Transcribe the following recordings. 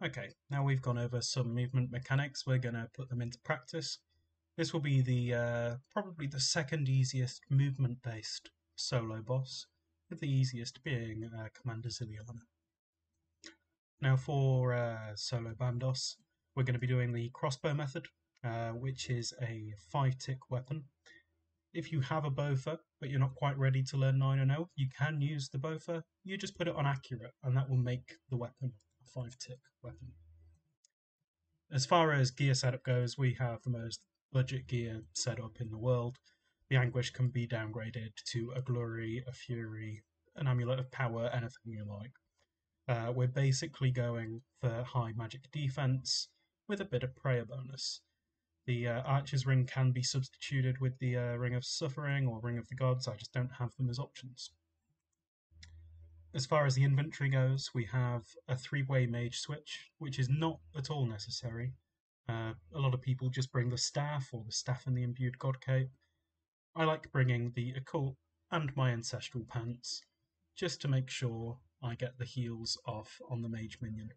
Okay, now we've gone over some movement mechanics, we're going to put them into practice. This will be the probably the second easiest movement-based solo boss, with the easiest being Commander Ziliana. Now for solo Bandos, we're going to be doing the Crossbow method, which is a 5-tick weapon. If you have a Boffer, but you're not quite ready to learn 9 and 0, you can use the Boffer. You just put it on accurate, and that will make the weapon a 5-tick weapon. As far as gear setup goes, we have the most budget gear setup in the world. The Anguish can be downgraded to a Glory, a Fury, an Amulet of Power, anything you like. We're basically going for high magic defense with a bit of prayer bonus. The Archer's Ring can be substituted with the Ring of Suffering or Ring of the Gods, I just don't have them as options. As far as the inventory goes, we have a 3-way mage switch, which is not at all necessary. A lot of people just bring the staff or the staff and the imbued god cape. I like bringing the occult and my ancestral pants, just to make sure I get the heals off on the mage minion.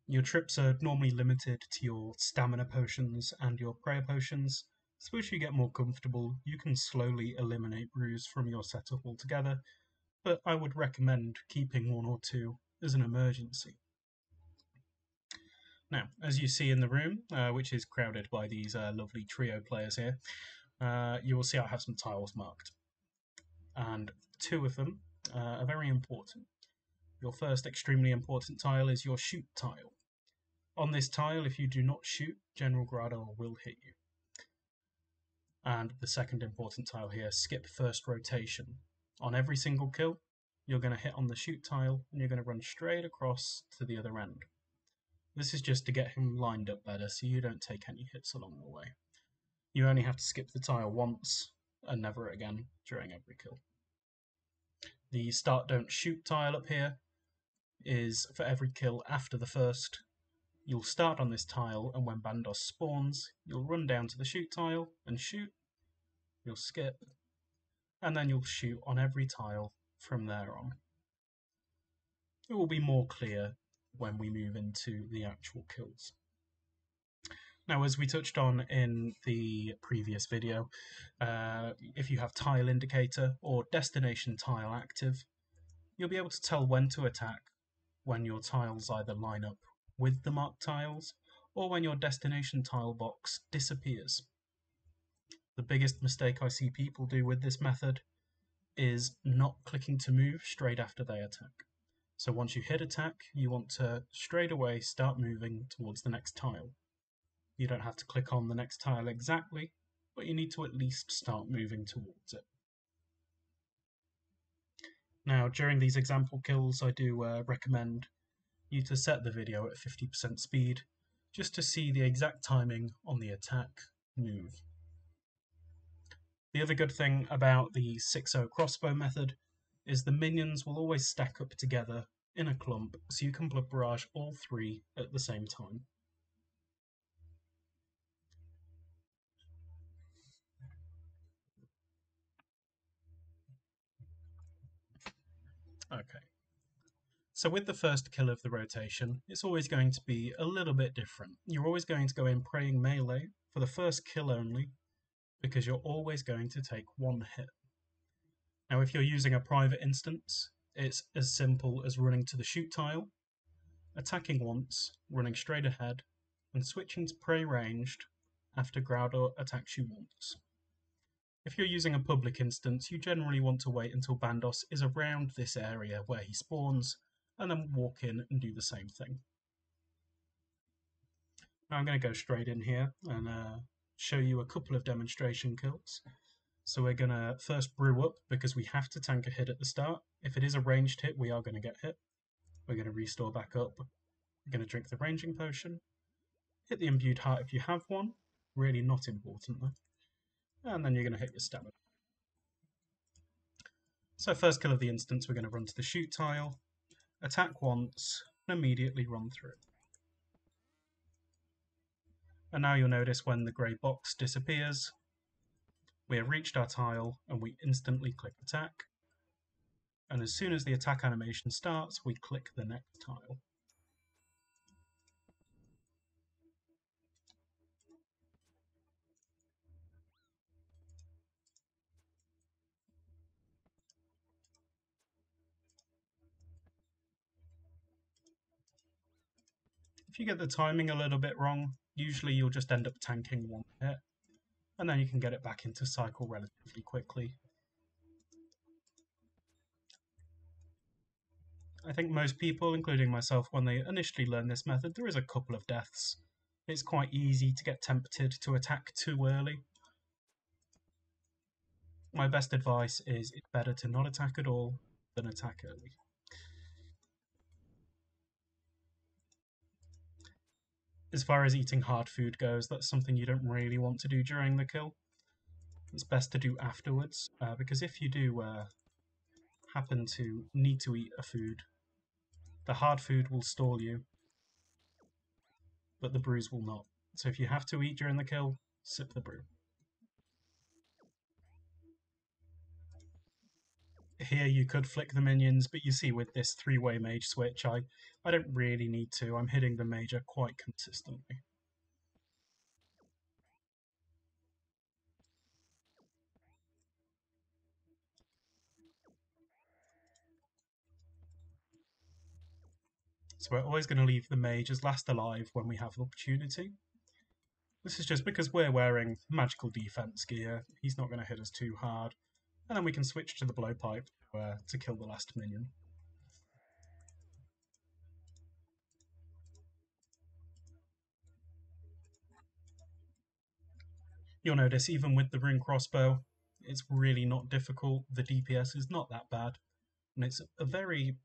Your trips are normally limited to your stamina potions and your prayer potions, so as you get more comfortable, you can slowly eliminate brews from your setup altogether, but I would recommend keeping 1 or 2 as an emergency. Now, as you see in the room, which is crowded by these lovely trio players here, you will see I have some tiles marked, and 2 of them are very important. Your first extremely important tile is your shoot tile. On this tile, if you do not shoot, General Grado will hit you. And the second important tile here, skip first rotation. On every single kill, you're going to hit on the shoot tile, and you're going to run straight across to the other end. This is just to get him lined up better, so you don't take any hits along the way. You only have to skip the tile once, and never again during every kill. The start don't shoot tile up here is for every kill after the first. You'll start on this tile, and when Bandos spawns, you'll run down to the shoot tile and shoot. You'll skip, and then you'll shoot on every tile from there on. It will be more clear when we move into the actual kills. Now, as we touched on in the previous video, if you have tile indicator or destination tile active, you'll be able to tell when to attack when your tiles either line up with the marked tiles or when your destination tile box disappears. The biggest mistake I see people do with this method is not clicking to move straight after they attack. So once you hit attack, you want to straight away start moving towards the next tile. You don't have to click on the next tile exactly, but you need to at least start moving towards it. Now, during these example kills, I do recommend you to set the video at 50% speed, just to see the exact timing on the attack move. The other good thing about the 6-0 crossbow method is the minions will always stack up together in a clump, so you can blood barrage all 3 at the same time. Okay. So with the first kill of the rotation, it's always going to be a little bit different. You're always going to go in praying melee for the first kill only, because you're always going to take 1 hit. Now if you're using a private instance, it's as simple as running to the shoot tile, attacking once, running straight ahead, and switching to pray ranged after Growlor attacks you once. If you're using a public instance, you generally want to wait until Bandos is around this area where he spawns, and then walk in and do the same thing. Now I'm going to go straight in here and show you a couple of demonstration kills. So we're going to first brew up, because we have to tank a hit at the start. If it is a ranged hit, we are going to get hit. We're going to restore back up. We're going to drink the ranging potion. Hit the imbued heart if you have one. Really not important though. And then you're going to hit your stamina. So first kill of the instance, we're going to run to the shoot tile, attack once, and immediately run through. And now you'll notice when the grey box disappears, we have reached our tile and we instantly click attack. And as soon as the attack animation starts, we click the next tile. If you get the timing a little bit wrong, usually you'll just end up tanking one hit, and then you can get it back into cycle relatively quickly. I think most people, including myself, when they initially learn this method, there is a couple of deaths. It's quite easy to get tempted to attack too early. My best advice is it's better to not attack at all than attack early. As far as eating hard food goes, that's something you don't really want to do during the kill. It's best to do afterwards, because if you do happen to need to eat a food, the hard food will stall you, but the brews will not. So if you have to eat during the kill, sip the brew. Here you could flick the minions, but you see with this three-way mage switch, I don't really need to. I'm hitting the major quite consistently. So we're always going to leave the mage as last alive when we have the opportunity. This is just because we're wearing magical defense gear. He's not going to hit us too hard. And then we can switch to the blowpipe to kill the last minion. You'll notice even with the Rune Crossbow, it's really not difficult. The DPS is not that bad. And it's a very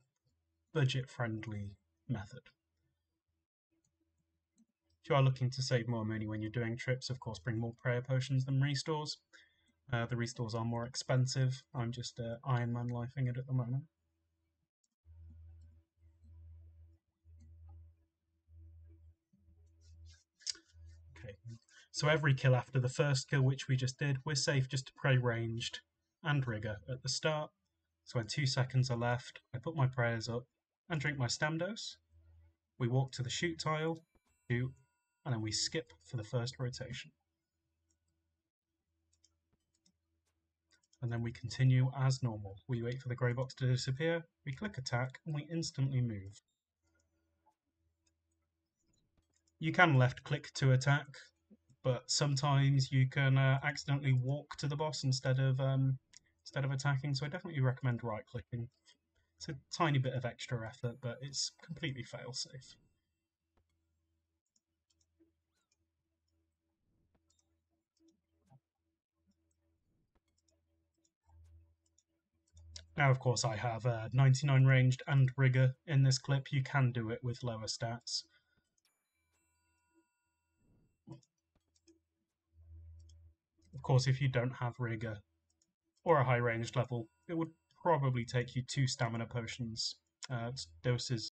budget-friendly method. If you are looking to save more money when you're doing trips, of course, bring more prayer potions than restores. The restores are more expensive. I'm just Ironman lifing it at the moment. Okay, so every kill after the first kill, which we just did, we're safe just to pray ranged and rigor at the start. So when 2 seconds are left, I put my prayers up and drink my Bandos. We walk to the shoot tile, shoot, and then we skip for the first rotation. And then we continue as normal. We wait for the grey box to disappear, we click attack, and we instantly move. You can left click to attack, but sometimes you can accidentally walk to the boss instead of attacking. So I definitely recommend right clicking. It's a tiny bit of extra effort, but it's completely fail safe. Now, of course, I have 99 ranged and rigor in this clip. You can do it with lower stats. Of course, if you don't have rigor or a high ranged level, it would probably take you 2 stamina potions. Doses